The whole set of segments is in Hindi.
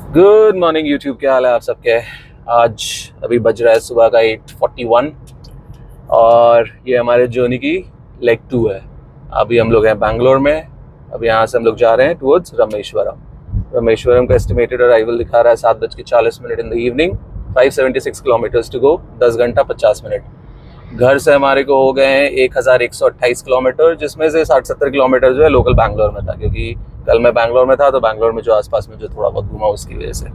गुड मॉर्निंग यूट्यूब, क्या हाल है आप सबके। आज अभी बज रहा है सुबह का 8:41 और ये हमारे जर्नी की लेग 2 है। अभी हम लोग हैं बैंगलोर में। अब यहाँ से हम लोग जा रहे हैं टुवर्ड्स रामेश्वरम। रामेश्वरम का एस्टिमेटेड अराइवल दिखा रहा है 7:40 in the evening. 576 kilometres to go, 10 घंटा 50 मिनट। घर से हमारे को हो गए हैं 1128 किलोमीटर, जिसमें से 60-70 किलोमीटर जो है लोकल बैंगलोर में था, क्योंकि कल मैं बैंगलोर में था तो बैंगलोर में जो आसपास में जो थोड़ा बहुत घूमा उसकी वजह से।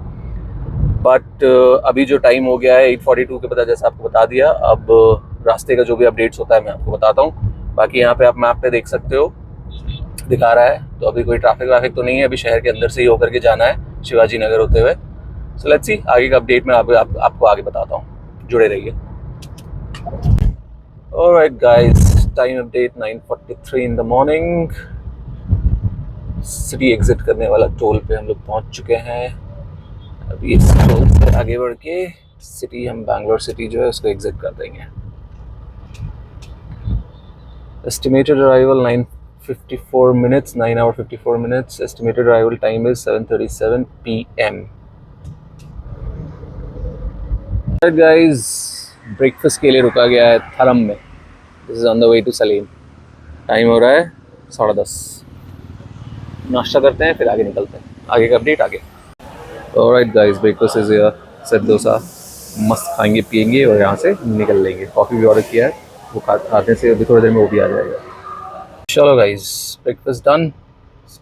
बट अभी जो टाइम हो गया है 8:42 के पता, जैसे आपको बता दिया। अब रास्ते का जो भी अपडेट्स होता है मैं आपको बताता हूँ। बाकी यहाँ पे आप मैप पे देख सकते हो, दिखा रहा है। तो अभी कोई ट्रैफिक वाफिक तो नहीं है, अभी शहर के अंदर से ही होकर के जाना है शिवाजी नगर होते हुए। सो लेट्स सी, आगे का अपडेट मैं आपको आगे बताता हूँ, जुड़े रहिए। Alright guys, time update 9:43 in the morning. City exit करने वाला टोल पे हम लोग पहुंच चुके हैं। अभी इस टोल से आगे बढ़ के सिटी, हम बैंगलोर सिटी जो है उसको एग्जिट कर देंगे। Estimated arrival 9:54 minutes, 9 hour 54 minutes. Estimated arrival time is 7:37 PM। Guys, breakfast के लिए रुका गया है थरम में। This is on the way to Salem. Time हो रहा है 10:30। नाश्ता करते हैं फिर आगे निकलते हैं, आगे का अपडेट आगे। Alright guys, breakfast is here. Set dosa मस्त खाएंगे पिएंगे और यहाँ से निकल लेंगे। कॉफ़ी भी ऑर्डर किया है, वो खाते से अभी थोड़ी देर में वो भी आ जाएगा। चलो गाइस, ब्रेकफास्ट डन।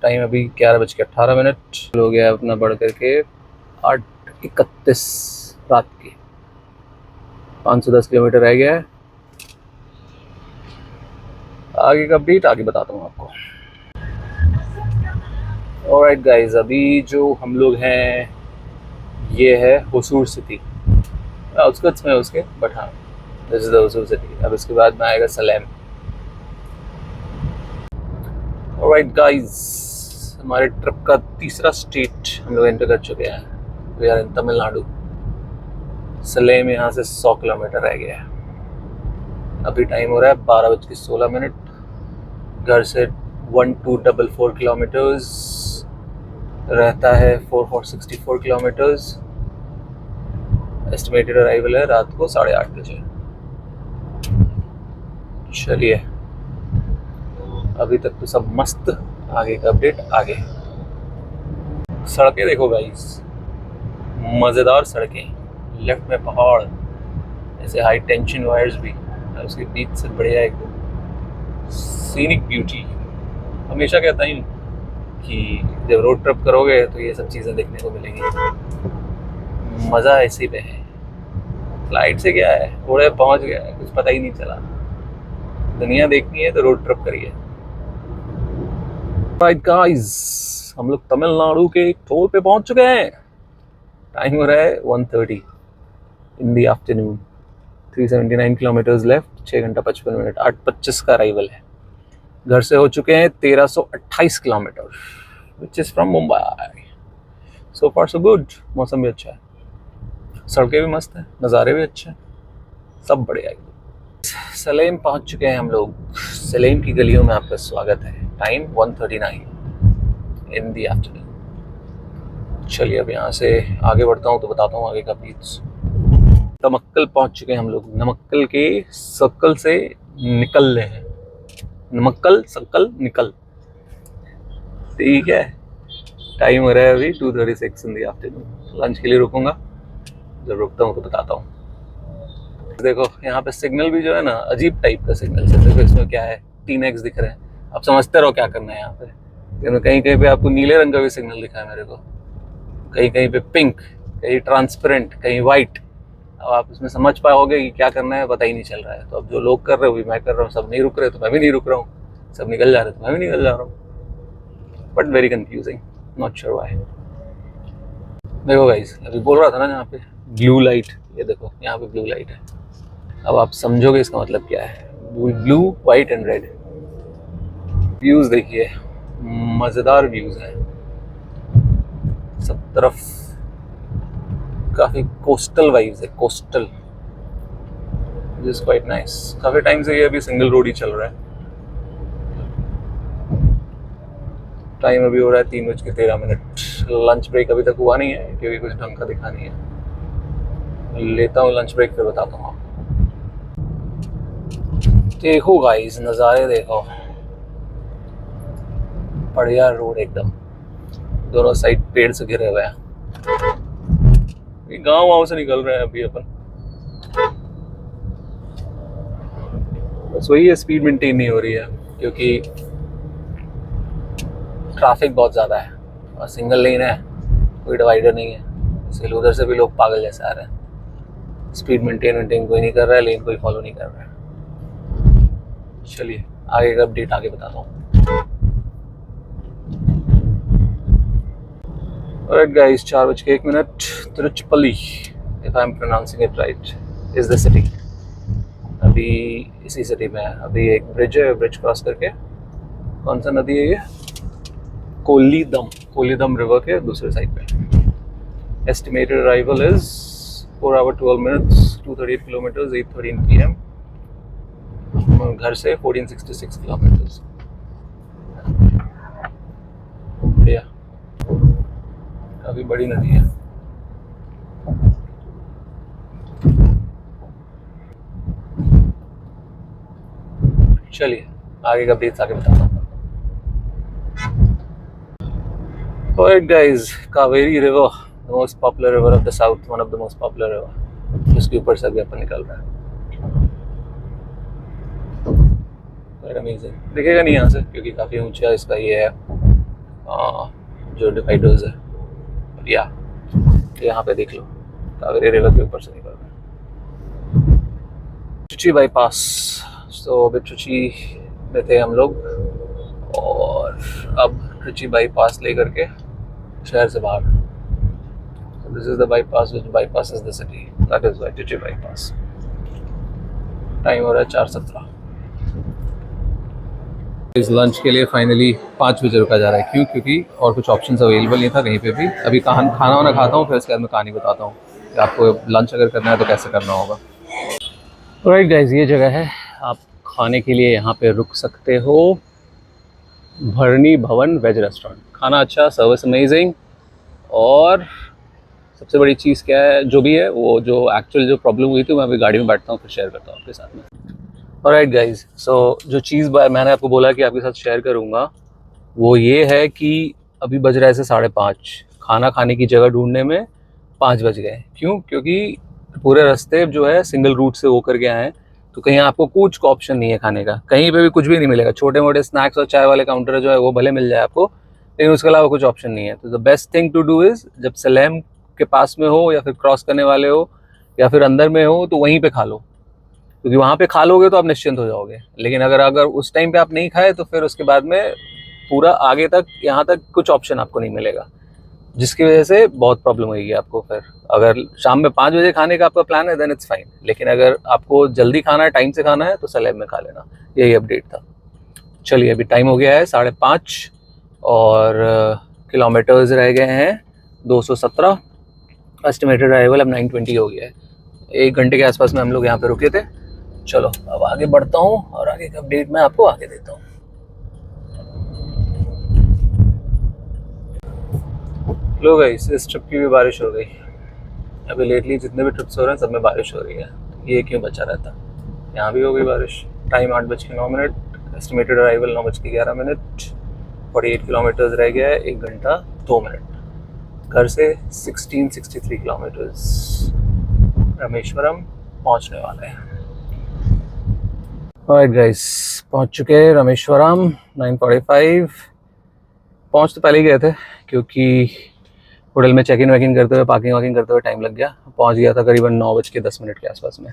टाइम अभी 11:18 हो गया अपना बढ़ करके 8:31 रात के। 510 किलोमीटर रह गया है। आगे का अपडेट आगे बताता हूँ आपको। ऑलराइट गाइस, अभी जो हम लोग हैं ये है होसूर सिटी। आउटस्कर्ट्स में उसके, बट हाँ, this is the Hosur city. अब इसके बाद में आएगा सलेम। ऑलराइट गाइस, हमारे ट्रिप का तीसरा स्टेट हम लोग एंटर कर चुके हैं। We are in Tamil Nadu. Salem यहाँ से 100 किलोमीटर रह गया है। अभी टाइम हो रहा है 12:16। घर से 1244 किलोमीटर्स रहता है, 4464 किलोमीटर्स। एस्टिमेटेड अराइवल है रात को 8:30 बजे। चलिए, अभी तक तो सब मस्त। आगे का अपडेट आगे। सड़कें देखो गाइस, मज़ेदार सड़कें। लेफ्ट में पहाड़, ऐसे हाई टेंशन वायर्स भी, और उसके बीच से बढ़िया एकदम सीनिक ब्यूटी। हमेशा कहता हूँ कि जब रोड ट्रिप करोगे तो ये सब चीज़ें देखने को मिलेंगी। मज़ा ऐसे पे है। फ्लाइट से क्या है, थोड़े पहुँच गया है, कुछ पता ही नहीं चला। दुनिया देखनी है तो रोड ट्रिप करिए। राइट गाइस, हम लोग तमिलनाडु के एक टोल पे पहुंच चुके हैं। टाइम हो रहा है 1:30 in the afternoon. 379 kilometres left, 6 घंटा 55 मिनट। 8:25 का अराइवल है। घर से हो चुके हैं 1328 kilometre, which is from Mumbai. So far so good. मौसम भी अच्छा है, सड़कें भी मस्त हैं, नज़ारे भी अच्छे हैं, सब बढ़िया है। सलेम पहुंच चुके हैं हम लोग। सलेम की गलियों में आपका स्वागत है। Time 1:39 in the afternoon. चलिए, अब यहाँ से आगे बढ़ता हूँ तो बताता हूँ आगे का प्लीज। नमक्कल पहुंच चुके हैं हम लोग। नमक्कल के सर्कल से निकल रहे हैं। नमक्कल सर्कल निकल, ठीक है। टाइम हो रहा है अभी 2:36 इन दी आफ्टरनून। लंच के लिए रुकूंगा, जब रुकता हूँ तो बताता हूँ। देखो यहाँ पे सिग्नल भी जो है ना, अजीब टाइप का सिग्नल है। देखो इसमें क्या है, 3x दिख रहे हैं। आप समझते रहो क्या करना है यहाँ पे। कहीं कहीं पे आपको नीले रंग का भी सिग्नल दिखा है मेरे को, कहीं कहीं पे पिंक, कहीं ट्रांसपेरेंट, कहीं वाइट। अब आप इसमें समझ पाओगे कि क्या करना है, पता ही नहीं चल रहा है। तो अब जो लोग कर रहे हो भी मैं कर रहा हूँ, सब नहीं रुक रहे तो मैं भी नहीं रुक रहा हूँ, सब निकल जा रहे तो मैं भी निकल जा रहा हूँ। But very confusing, not sure why. देखो गाइस, अभी बोल रहा था ना यहाँ पे ब्लू लाइट, ये देखो यहाँ पे ब्लू लाइट है। अब आप समझोगे इसका मतलब क्या है। Blue, white and red. Views देखिए, मजेदार व्यूज हैं सब तरफ। काफी कोस्टल वाइब्स है, कोस्टल, क्वाइट नाइस। काफी टाइम से ये अभी सिंगल रोड ही चल रहा है। टाइम अभी हो रहा है 3:13। लंच ब्रेक अभी तक हुआ नहीं है क्योंकि कुछ ढंग का दिखा नहीं है। लेता हूँ लंच ब्रेक, फिर बताता हूँ आपको। देखो गाइस, नज़ारे देखो, बढ़िया रोड एकदम, दोनों साइड पेड़ से घिरे हुए हैं। गाँव से निकल रहे हैं अभी अपन। बस वही है, स्पीड मेंटेन नहीं हो रही है क्योंकि ट्रैफिक बहुत ज़्यादा है और सिंगल लेन है, कोई डिवाइडर नहीं है, इसलिए उधर से भी लोग पागल जैसे आ रहे हैं। स्पीड मेंटेन कोई नहीं कर रहा है, लेन कोई फॉलो नहीं कर रहा है। चलिए आगे का अपडेट आगे बताता हूँ। Alright guys, 4:01, Tiruchirappalli, if I'm pronouncing it right, is the city। अभी इसी सिटी में है। अभी एक ब्रिज है, ब्रिज क्रॉस करके, कौन सा नदी है ये, कोल्लीदम रिवर के दूसरे साइड पे। Estimated arrival is 4 hours 12 minutes, 238 kilometers, 8:13 PM। घर से 1466 kilometers। बढ़िया, काफी बड़ी नदी है। चलिए आगे का अपडेट्स आगे बताता हूँ। Alright guys, Kaveri river, the most popular river of the south, one of the most popular river, जिसके ऊपर से अभी अपन निकल रहा है। Quite amazing, दिखेगा नहीं यहाँ से क्योंकि काफी ऊंचा इसका ये है जो डिवाइडर्स है। या यहाँ पे देख लो, कावेरी रिवर के ऊपर से निकल रहा है। ट्रिची बाईपास, तो अभी ट्रिची में थे हम लोग और अब ट्रिची बाईपास लेकर के शहर से बाहर। This is the bypass which bypasses the city, that is why Trichy bypass. Time हो रहा है 4:17। इस लंच के लिए फाइनली 5 बजे रुका जा रहा है। क्यों? क्योंकि और कुछ ऑप्शंस अवेलेबल नहीं था कहीं पे भी। अभी खाना वाना खाता हूँ, फिर उसके बाद मैं कहानी बताता हूँ कि आपको लंच अगर करना है तो कैसे करना होगा। राइट गाइज, ये जगह है, आप खाने के लिए यहाँ पे रुक सकते हो। भरनी भवन वेज रेस्टोरेंट, खाना अच्छा, सर्विस अमेजिंग, और सबसे बड़ी चीज़ क्या है, जो भी है वो जो एक्चुअल जो प्रॉब्लम हुई थी मैं अभी गाड़ी में बैठता हूँ फिर शेयर करता हूँ आपके साथ में। ऑलराइट गाइज, सो जो चीज़ मैंने आपको बोला कि आपके साथ शेयर करूँगा वो ये है कि अभी बज रहा है 5:30, खाना खाने की जगह ढूंढने में 5 बज गए। क्यों? क्योंकि पूरे रास्ते जो है सिंगल रूट से होकर के आए हैं, तो कहीं आपको कुछ ऑप्शन नहीं है खाने का, कहीं पे भी कुछ भी नहीं मिलेगा। छोटे मोटे स्नैक्स और चाय वाले काउंटर जो है वो भले मिल जाए आपको, लेकिन उसके अलावा कुछ ऑप्शन नहीं है। तो the best thing to do is, जब सलेम के पास में हो या फिर क्रॉस करने वाले हो या फिर अंदर में हो तो वहीं पे खा लो, क्योंकि वहाँ पे खा लोगे तो आप निश्चिंत हो जाओगे। लेकिन अगर उस टाइम पे आप नहीं खाए तो फिर उसके बाद में पूरा आगे तक यहाँ तक कुछ ऑप्शन आपको नहीं मिलेगा, जिसकी वजह से बहुत प्रॉब्लम होगी आपको। फिर अगर शाम में 5 बजे खाने का आपका प्लान है देन इट्स फाइन, लेकिन अगर आपको जल्दी खाना है, टाइम से खाना है, तो सलेब में खा लेना। यही अपडेट था। चलिए अभी टाइम हो गया है 5:30 और किलोमीटर्स रह गए हैं 217। एस्टिमेटेड अराइवल अब 9:20 हो गया है। 1 घंटे के आसपास में हम लोग यहाँ पे रुके थे। चलो अब आगे बढ़ता हूँ और आगे का अपडेट मैं आपको आगे देता हूँ। लो गाइस, इस ट्रिप की भी बारिश हो गई। अभी लेटली जितने भी ट्रिप्स हो रहे हैं सब में बारिश हो रही है, ये क्यों बचा रहता। यहाँ भी हो गई बारिश। टाइम 8:09, एस्टिमेटेड अराइवल 9:11, 48 किलोमीटर्स रह गया है, 1 घंटा 2 मिनट। घर से 1663 किलोमीटर्स, रामेश्वरम पहुँचने वाले हैं। ऑलराइट गाइस, पहुँच चुके हैं रामेश्वरम। 9:45। पहुँच तो पहले ही गए थे क्योंकि होटल में चेक इन वैक इन करते हुए, पार्किंग वाकिंग करते हुए टाइम लग गया। पहुंच गया था करीबन 9:10 के आसपास में।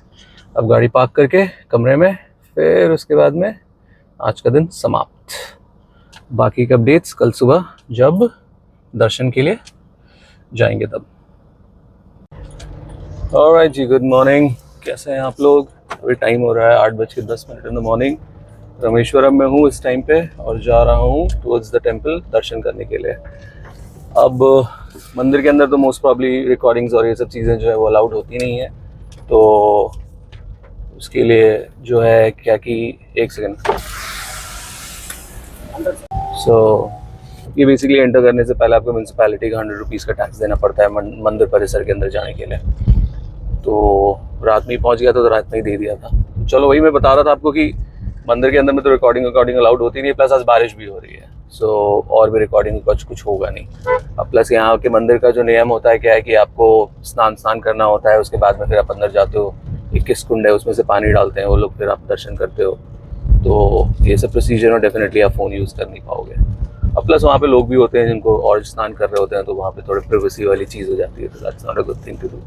अब गाड़ी पार्क करके कमरे में, फिर उसके बाद में आज का दिन समाप्त। बाकी के अपडेट्स कल सुबह जब दर्शन के लिए जाएंगे तब। ऑलराइट जी, गुड मॉर्निंग, कैसे हैं आप लोग? अभी टाइम हो रहा है 8:10 इन द मॉर्निंग। रामेश्वरम में हूँ इस टाइम पे और जा रहा हूँ टुवर्ड्स द टेम्पल दर्शन करने के लिए। अब मंदिर के अंदर तो मोस्ट प्रॉब्ली रिकॉर्डिंग्स और ये सब चीज़ें जो है वो अलाउड होती नहीं है, तो उसके लिए जो है क्या कि 1 सेकेंड। सो ये बेसिकली एंटर करने से पहले आपको म्यूनसिपैलिटी का 100 रुपीज़ का टैक्स देना पड़ता है मंदिर परिसर के अंदर जाने के लिए। तो रात में ही पहुंच गया था, तो रात में ही दे दिया था। चलो वही मैं बता रहा था आपको कि मंदिर के अंदर में तो रिकॉर्डिंग अलाउड होती नहीं है, प्लस आज बारिश भी हो रही है, सो और भी रिकॉर्डिंग कुछ होगा नहीं। अब प्लस यहाँ के मंदिर का जो नियम होता है क्या है कि आपको स्नान करना होता है, उसके बाद में फिर आप अंदर जाते हो, 21 कुंड है उसमें से पानी डालते हैं वो लोग, फिर आप दर्शन करते हो। तो ये सब प्रोसीजर में डेफिनेटली आप फ़ोन यूज़ कर नहीं पाओगे। अब प्लस वहाँ पे लोग भी होते हैं जिनको और स्नान कर रहे होते हैं, तो वहाँ पे थोड़ी प्राइवेसी वाली चीज़ हो जाती है, तो that's not a good thing to do.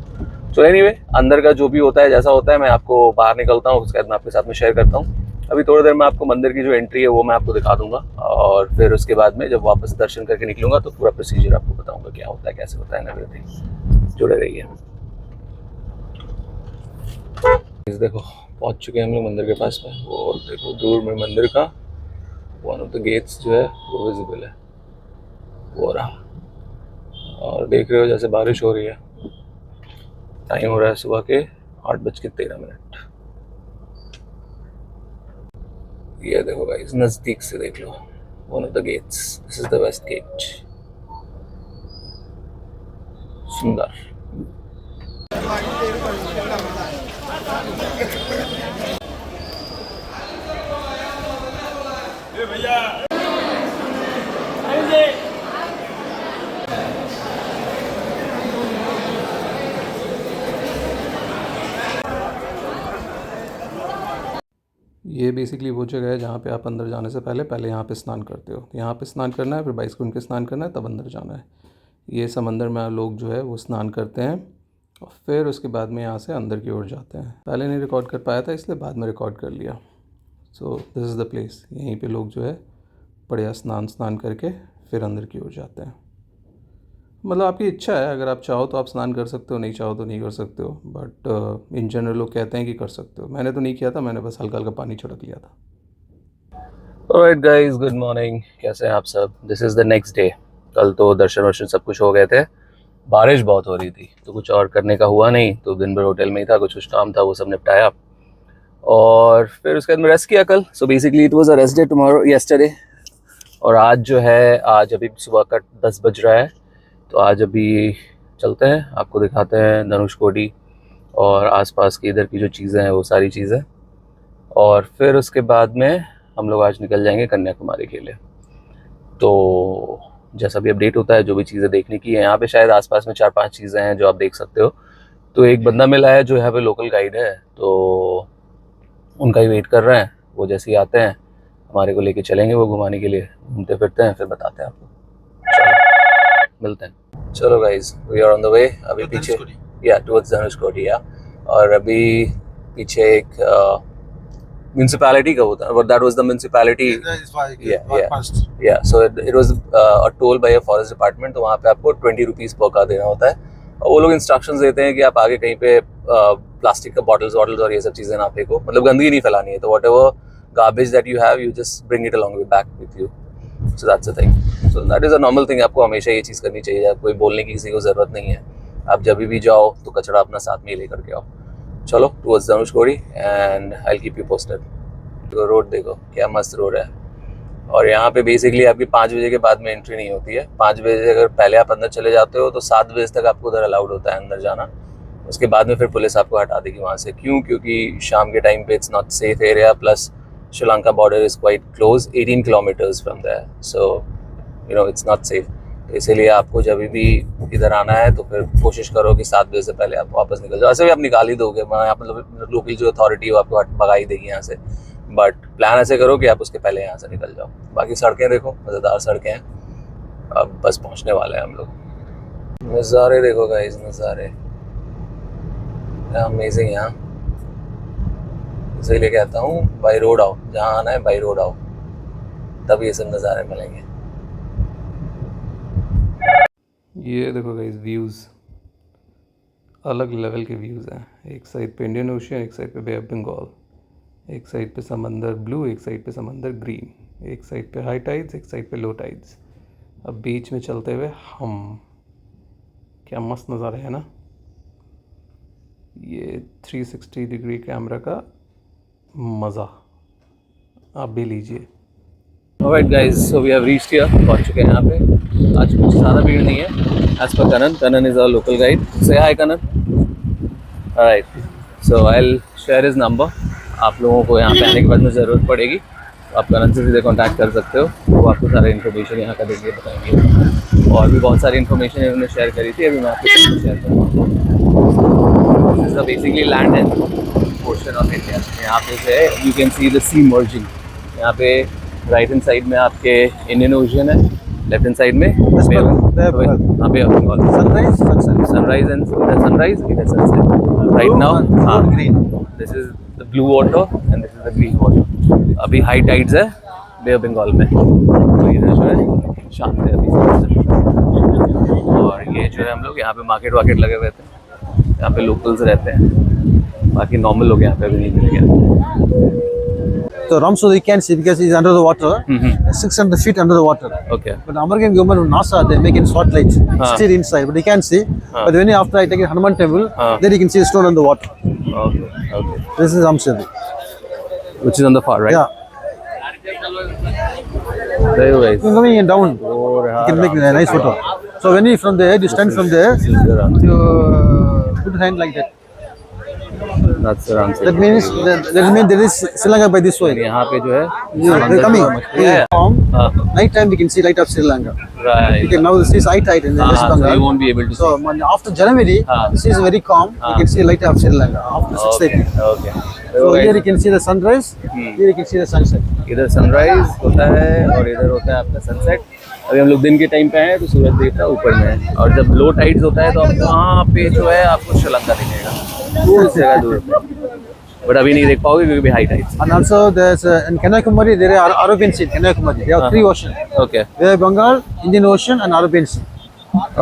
So anyway, अंदर का जो भी होता है जैसा होता है, मैं आपको बाहर निकलता हूँ, उसके बाद मैं आपके साथ में शेयर करता हूँ। अभी थोड़ी देर में आपको मंदिर की जो एंट्री है वो मैं आपको दिखा दूंगा, और फिर उसके बाद में जब वापस दर्शन करके निकलूंगा तो पूरा प्रोसीजर आपको बताऊंगा क्या होता है, कैसे होता है, एवरीथिंग। जुड़े रहिए। देखो पहुंच चुके हैं हम लोग मंदिर के पास में, और देखो दूर में मंदिर का वन ऑफ द गेट्स जो है वो विजिबल है, वो रहा। और देख रहे हो जैसे बारिश हो रही है। टाइम हो रहा है सुबह के 8:13। ये देखो गाइस, नजदीक से देख लो, one of the gates, this is the west gate. सुंदर। ये बेसिकली वो जगह है जहाँ पे आप अंदर जाने से पहले यहाँ पे स्नान करते हो। यहाँ पे स्नान करना है, फिर 22 कुंड के स्नान करना है, तब अंदर जाना है। ये समंदर में लोग जो है वो स्नान करते हैं, और फिर उसके बाद में यहाँ से अंदर की ओर जाते हैं। पहले नहीं रिकॉर्ड कर पाया था, इसलिए बाद में रिकॉर्ड कर लिया। So this is the place. यहीं पे लोग जो है बढ़िया स्नान करके फिर अंदर की ओर जाते हैं। मतलब आपकी इच्छा है, अगर आप चाहो तो आप स्नान कर सकते हो, नहीं चाहो तो नहीं कर सकते हो, बट इन जनरल लोग कहते हैं कि कर सकते हो। मैंने तो नहीं किया था, मैंने बस हल्का हल्का पानी छिड़क लिया था। Alright guys, good morning. कैसे हैं आप सब? This is the next day. कल तो दर्शन वर्शन सब कुछ हो गए थे, बारिश बहुत हो रही थी तो कुछ और करने का हुआ नहीं, तो दिन भर होटल में ही था, कुछ काम था वो सब निपटाया, और फिर उसके बाद में रेस्ट किया कल। So basically it was a rest day tomorrow, yesterday. और आज जो है, आज अभी सुबह का 10 बज रहा है, तो आज अभी चलते हैं, आपको दिखाते हैं धनुषकोडी और आसपास की इधर की जो चीज़ें हैं वो सारी चीज़ें, और फिर उसके बाद में हम लोग आज निकल जाएंगे कन्याकुमारी के लिए। तो जैसा भी अपडेट होता है, जो भी चीज़ें देखने की है, यहाँ पे शायद आसपास में 4-5 चीज़ें हैं जो आप देख सकते हो। तो एक बंदा मिला है जो यहाँ पे लोकल गाइड है, तो उनका ही वेट कर रहे हैं। वो जैसे ही आते हैं हमारे को लेके चलेंगे वो घुमाने के लिए, घूमते फिरते हैं, फिर बताते हैं आपको। चलो मिलते हैं। चलो guys, we are on the way. अभी पीछे या टुवर्ड्स धनुषकोडी, या और अभी पीछे एक म्यूनसिपैलिटी का होता है, but that was the municipality. So it was a toll by a forest department, तो वहाँ पे आपको 20 रुपीज़ पर का देना होता है, और वो लोग इंस्ट्रक्शंस देते हैं कि आप आगे कहीं पे प्लास्टिक का बॉटल्स और ये सब चीज़ें ना फेंको, मतलब गंदगी नहीं फैलानी है, तो what ever garbage that you have, you just bring it along back with you. So that's a thing, so that is a normal thing. आपको हमेशा ये चीज़ करनी चाहिए, कोई बोलने की किसी को ज़रूरत नहीं है। आप जब भी जाओ तो कचरा अपना साथ में ही लेकर के आओ। चलो towards Dhanushkodi, and I will keep you posted. तो रोड देखो क्या मस्त रोड है, और यहाँ पे बेसिकली आपकी 5 बजे के बाद में एंट्री नहीं होती है। 5 बजे अगर पहले आप अंदर चले जाते हो तो 7 बजे तक आपको उधर अलाउड होता है अंदर जाना। उसके बाद में फिर पुलिस आपको हटा देगी वहाँ से। क्यों? क्योंकि शाम के टाइम पे it's not safe area, plus Sri Lanka border is quite close, 18 kilometres from there, so you know it's not safe. तो इसीलिए आपको जब भी इधर आना है तो फिर कोशिश करो कि 7 बजे से पहले आप वापस निकल जाओ। ऐसे भी आप निकाल ही दोगे, यहाँ पर लोकल जो अथॉरिटी है वो आपको भगा ही देगी यहाँ से, बट प्लान ऐसे करो कि आप उसके पहले यहाँ से निकल जाओ। बाकी सड़कें देखो, मज़ेदार सड़कें हैं। अब बस पहुँचने वाले हैं हम लोग। नज़ारे देखो गाइस, नज़ारे अमेजिंग यहाँ। इसीलिए कहता हूँ बाई रोड आओ, जहाँ आना है बाई रोड आओ, तब ये सब नज़ारे मिलेंगे। ये देखो गाइस, व्यूज़ अलग लेवल के व्यूज़ हैं। एक साइड पे इंडियन ओशियन, एक साइड पे बे ऑफ बंगाल, एक साइड पे समंदर ब्लू, एक साइड पे समंदर ग्रीन, एक साइड पे हाई टाइड्स, एक साइड पे लो टाइड्स। अब बीच में चलते हुए हम, क्या मस्त नज़ारा है ना। ये 360 डिग्री कैमरा का मज़ा आप भी लीजिए। Alright guys, so we have reached here. पहुंच चुके हैं यहाँ पे. आज कुछ ज़्यादा भीड़ नहीं है. As per Kanan, Kanan is our local guide. Say hi Kanan. Alright, so I'll share his number. आप लोगों को यहाँ पे आने के बाद में ज़रूरत पड़ेगी तो आप करण से सीधे कांटेक्ट कर सकते हो. वो आपको सारा इन्फॉर्मेशन यहाँ का देंगे, बताएंगे. और भी बहुत सारी इन्फॉर्मेशन इन्होंने शेयर करी थी, अभी मैं आपको शेयर करूँगा. This is basically land end portion of India. यहाँ पे जो है you can see the sea merging. यहाँ पे राइट हैंड साइड में आपके इंडियन ओशन है, लेफ्ट हैंड साइड में यहाँ पे सनराइज एंड सनराइज इधर sunset. Right now this is the blue water and this is the green water. अभी हाई टाइड्स है बे ऑफ बंगाल में, तो इधर जो है शांत है अभी. और ये जो है हम लोग यहाँ पे मार्केट वार्केट लगे हुए थे, यहाँ पे लोकल्स रहते हैं, बाकी नॉर्मल लोग यहाँ पे अभी नहीं मिलेंगे. So Ramsur you can see because it's under the water, 600 feet under the water. Okay. But the American government, NASA, they make it spotlight, still inside, but you can see. But when you after I take it Hanuman temple, then you can see the stone on the water. Okay. Okay. This is Ramsur. Which is on the far right. Yeah. There you guys. You're coming in down. You can make a nice photo. So when you from there, you stand from there, you put your hand like that. That's the answer. That means there is Sri Lanka by this way. यहाँ पे जो है They're coming. Yeah. Night time we can see light of Sri Lanka. Right. You can now see it's high tide in the West So Bengal. you won't be able to see. So after January, the sea is very calm. You can see light of Sri Lanka after 6:30. Okay. So here you can see the sunrise. Here you can see the sunset. इधर सनराइज होता है और इधर होता है आपका सनसेट. अभी हम लोग दिन के टाइम पे हैं तो सूरज देवता ऊपर में है, और जब लो टाइड्स होता है तो आपको वहाँ पे जो है आपको श्रीलंका दिखेगा दूर से जगह दूर पे. बट अभी नहीं देख पाओगे क्योंकि high tides. And also there's in Kanyakumari there are Arabian Sea. Kanyakumari they have three oceans. Okay. There are Bengal, Indian Ocean, and Arabian Sea.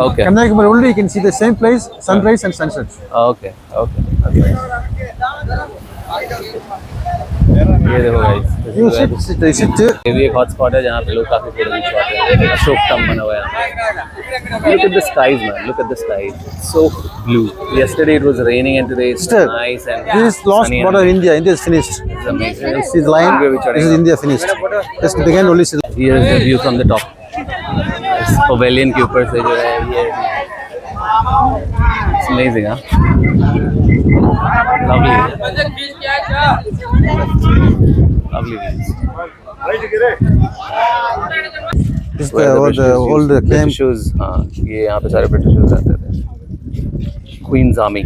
Okay. Kanyakumari only you can see the same place, sunrise and sunset. Okay. Okay. ये देखो गाइस, You sit. ये भी एक हॉट स्पॉट है जहाँ पे लोग काफी फोटो खिंचवाते हैं. अशोक टम बना हुआ है यहाँ पे. Look at the skies, man. Look at the skies. So blue. Yesterday it was raining and today it's Still, nice and this is lost sunny border and of India. India is finished. it's amazing. This is line. This is India finished. Just began only Sri Lanka. Here is the view from the top. इस पवेलियन के ऊपर से जो है ये it's amazing, huh? Lovely. Lovely views. This is the old camp. Britishers, हाँ, ये यहाँ पे सारे ब्रिटिशर्स रहते थे. Queen's Army.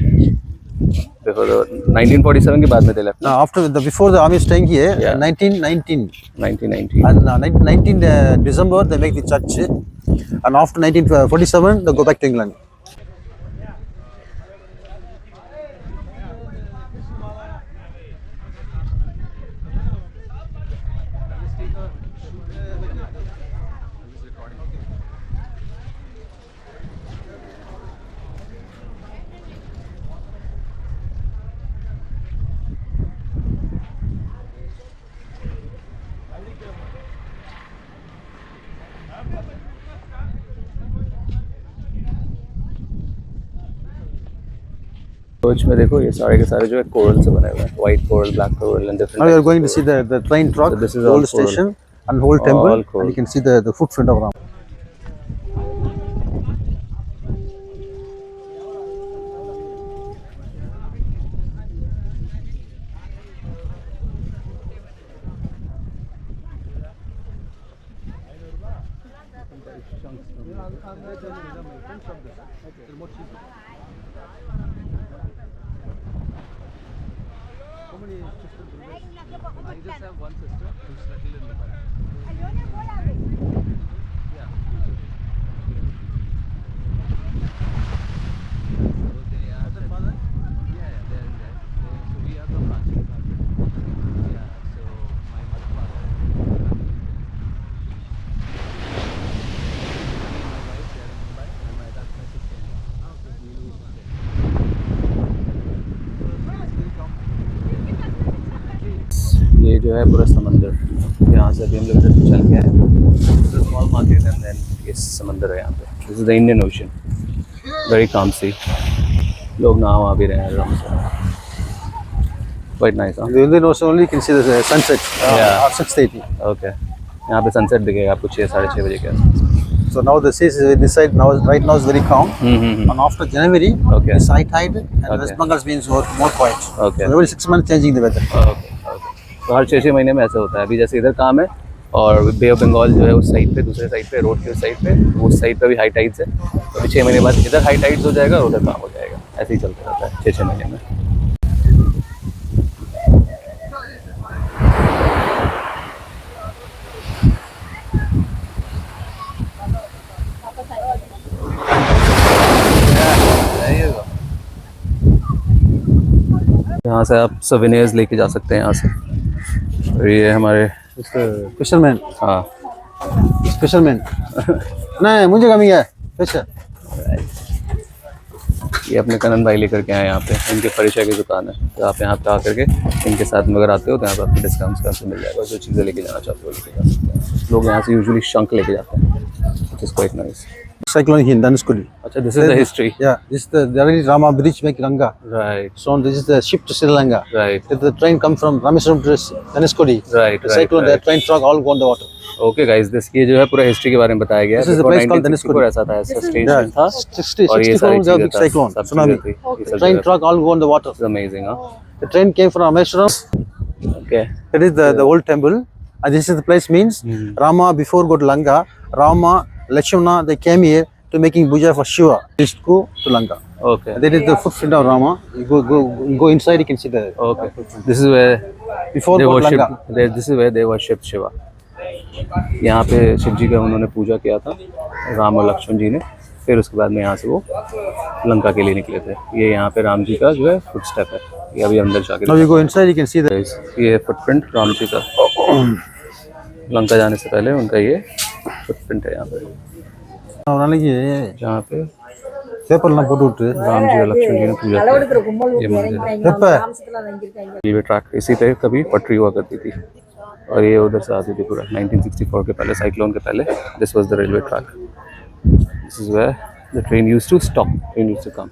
Before the 1947 के बाद में they left. After before the army staying here, Yeah. 1919. 1990. And 19 December they make the church, and after 1947 they go back to England. Coach में देखो ये सारे के सारे जो है कोरल से बने हुए हैं. White coral, black coral and different. Now we are going to see the train truck, So this is all old coral. station, and whole temple, All coral. and you can see the footprint of Ram. I just have one sister who's settled in Nepal. Yeah. So they are settled. Yeah, they're in there. So we are from Ranchi. Yeah. So my mother, father, and my wife, they're in Mumbai, and that's my sister-in-law. So we live there. ये जो है पूरा समंदर, यहाँ से अभी हम लोग इधर से चल के आए. स्मॉल मार्केट एंड देन ये समंदर है यहाँ पे. This is the Indian ocean. Very calm sea. लोग नहा वहाँ भी रहे हैं आराम से. Quite nice. The Indian Ocean only you can see the sunset Yeah. at 6:30. Okay. यहाँ पे सनसेट दिखेगा आपको 6 साढ़े 6 बजे के आसपास। So now the sea is this side now right now is very calm. And after January, Okay. it's high tide and Okay. West Bengal means more quiet. Okay. So every 6 months changing the weather. Okay. तो हर 6-6 महीने में ऐसा होता है। अभी जैसे इधर काम है और बे ऑफ बंगाल जो है उस साइड पे, दूसरे साइड पे, रोड के उस साइड पे, उस साइड पे भी हाई टाइड्स है। तो अभी 6 महीने बाद इधर हाई टाइड्स हो जाएगा और उधर काम हो जाएगा। ऐसे ही चलता रहता है 6-6 महीने में। यहाँ से आप सोवेनियर्स लेके जा सकते हैं यहाँ से। और ये हमारे Fisherman. हाँ Fisherman. नहीं मुझे कमी है fisher. ये अपने कनन भाई लेकर के आए यहाँ पे। इनके परिचय की दुकान है, तो आप यहाँ पे आकर के इनके साथ में अगर आते हो तो यहाँ पे आपको डिस्काउंट्स काफ़ी मिल जाएगा। जो चीज़ें लेके जाना चाहते हो लेके जा सकते हैं। लोग यहाँ से यूजुअली शंख लेके जाते हैं, which is quite nice. Cyclone in Dhanushkodi. अच्छा, this is the history. Yeah, this is the already Rama bridge make Ganga. Right, So this is the ship to Sri Lanka. right, The train come from Rameswaram to Dhanushkodi. right, The right, cyclone, the right. train truck all go on the water. Okay guys, this ये जो है पूरा हिस्ट्री के बारे में बताया गया है। This is the Before place called 1964 Dhanushkodi. ऐसा था, ऐसा स्टेज Yeah, था 60, और ये 64 सारी was a चीजें big था, cyclone, सब tsunami. चीजें थी। ये The सब train जगह truck all go on the water. It's amazing, huh? The train came from Rameswaram. Okay. That is the old temple. And this is the place means Rama before go to Lanka, Rama, Lakshmana, they came here to making puja for Shiva. Just go to Lanka. Okay. That is the footprint of Rama. You go inside, you can see the Okay. This is where before they go to worship. Lanka. This is where they worship Shiva. यहाँ पे शिव जी का उन्होंने पूजा किया था, राम और लक्ष्मण जी ने। फिर उसके बाद में यहाँ से वो लंका के लिए निकले थे। ये यहाँ पे राम जी का जो है फुट स्टेप है। ये अभी अंदर जाके Now you go inside, you can see the. ये फुटप्रिंट राम जी का। लंका जाने से पहले उनका ये फुटप्रिंट है यहाँ पे, जहाँ पे Paper na போட்டு விட்டு राम जी और लक्ष्मण जी ने पूजा किया। ये मंदिर रेलवे ट्रैक इसी पे कभी पटरी हुआ करती थी और ये उधर से आती थी पूरा 1964 के पहले, साइक्लोन के पहले। This was the railway track. This is where the train used to stop, train used to come.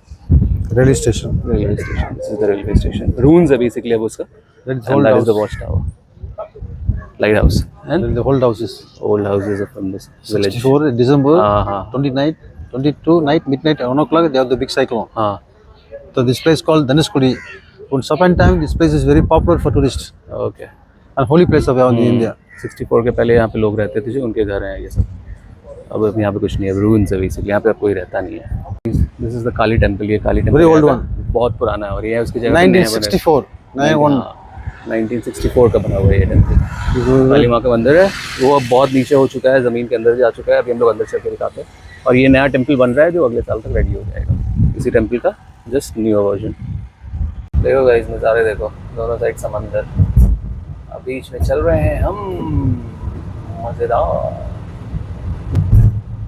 railway station. Railway station, this is the railway station. Ruins है बेसिकली अब उसका। That is And old that is the house. watchtower, lighthouse, and And the old houses. old houses are from this village. 64 December हाँ 22 night midnight 1 o'clock they have the big cyclone. हाँ So this place called Dhanushkodi. On certain time this place is very popular for tourists okay. and holy place of India. 64 के पहले यहाँ पे लोग रहते थे, जो उनके घर हैं ये सब। अब यहाँ पे कुछ नहीं है, रून्स है बेसिकली। यहाँ पे अब कोई रहता नहीं है। This is the Kali temple. ये काली टेम्पल Very old यहाँ one. का बहुत पुराना है और ये है उसकी जगह पे नया बना है। 1964. 91. 1964 का बना हुआ है ये टेम्पल। काली माँ का मंदिर है, वो अब बहुत नीचे हो चुका है, ज़मीन के अंदर जा चुका है। अभी हम लोग अंदर चल के दिखाते हैं। और ये नया टेम्पल बन रहा है जो अगले साल तक रेडी हो जाएगा। इसी टेम्पल का जस्ट न्यू वर्जन। देखो गाइस, नज़ारे देखो, दोनों साइड समंदर। अब बीच में चल रहे हैं हम, मज़ेदार।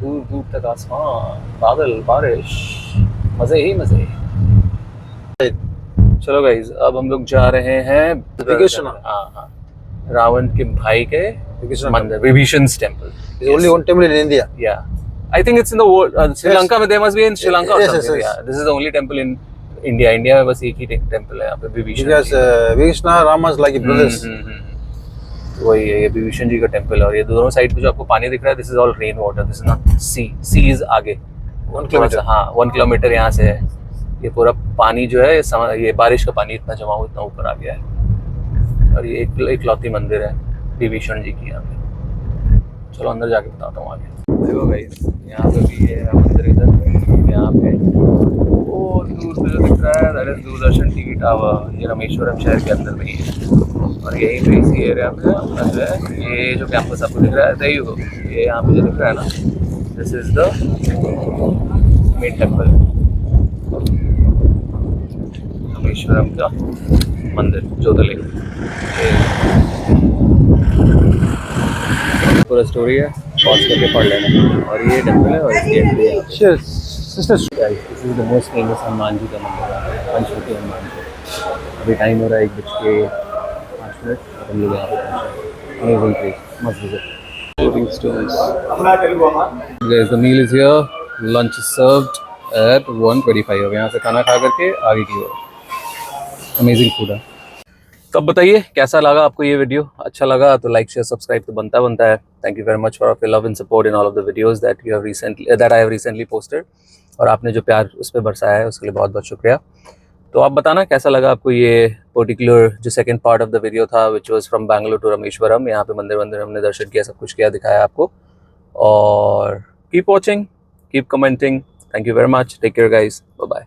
दूर दूर तक आसमान, बादल, बारिश, मज़े ही मज़े। चलो गाइस, अब हम लोग जा रहे हैं Vibhishan. हाँ, रावण के भाई के मंदिर, विभीषण's temple. There's only one temple in India. Yeah, I think it's in the world. Sri Yes. Lanka में there must be in Sri Lanka or Yes, yes, something. yes. Yeah, this is the only temple in India. India में बस एक ही टेम्पल है यहाँ पे, Vibhishan. Because Vishnu Rama is like brothers. वही है, ये विभीषण जी का टेम्पल है। और ये दोनों साइड पे जो आपको पानी दिख रहा है, this is all rain water, this is not sea. Sea is आगे 1 kilometer. हाँ 1 किलोमीटर यहाँ से है। ये पूरा पानी जो है, ये बारिश का पानी इतना जमा हुआ, इतना ऊपर आ गया है। और ये एक लौती मंदिर है विभीषण जी की यहाँ पे। चलो अंदर जाके बताता हूँ आगे। देखो गाइस, यहाँ पे भी है मंदिर। इधर यहाँ पे वो दूर पे जो दिख रहा है, that is Doordarshan TV tower. ये रामेश्वरम शहर के अंदर में ही है। और यहीं पे इसी एरिया पे अपना जो है, ये जो कैंपस आपको दिख रहा है, there you go, ये यहाँ पे जो दिख रहा है ना, this is the main temple, Rameswaram का मंदिर, ज्योतिर्लिंग। पूरा स्टोरी है, पॉज करके पढ़ लेना। और ये टेम्पल है और इसकी एंट्री है। Sure. Sister. This is the most famous Hanuman ji का मंदिर है, पंचमुखी हनुमान जी। अभी टाइम हो रहा है 1:05 हम लोग यहाँ पे पहुँचे। Amazing place, must visit. Floating stones. Guys, the meal is here. Lunch is served at 1:25. अब यहाँ से खाना खा करके आगे की ओर। Amazing food है। तब बताइए कैसा लगा आपको ये वीडियो। अच्छा लगा तो लाइक शेयर सब्सक्राइब तो बनता है। Thank you very much for your love and support in all of the videos that I have recently posted. और आपने जो प्यार उस पर बरसाया है उसके लिए बहुत बहुत शुक्रिया। तो आप बताना कैसा लगा आपको ये पर्टिकुलर जो second part of the video था, which was from Bangalore to Rameswaram. यहाँ पे मंदिर हमने दर्शन किया, सब कुछ किया, दिखाया आपको। और keep watching, keep commenting. Thank you very much, take care guys, bye bye.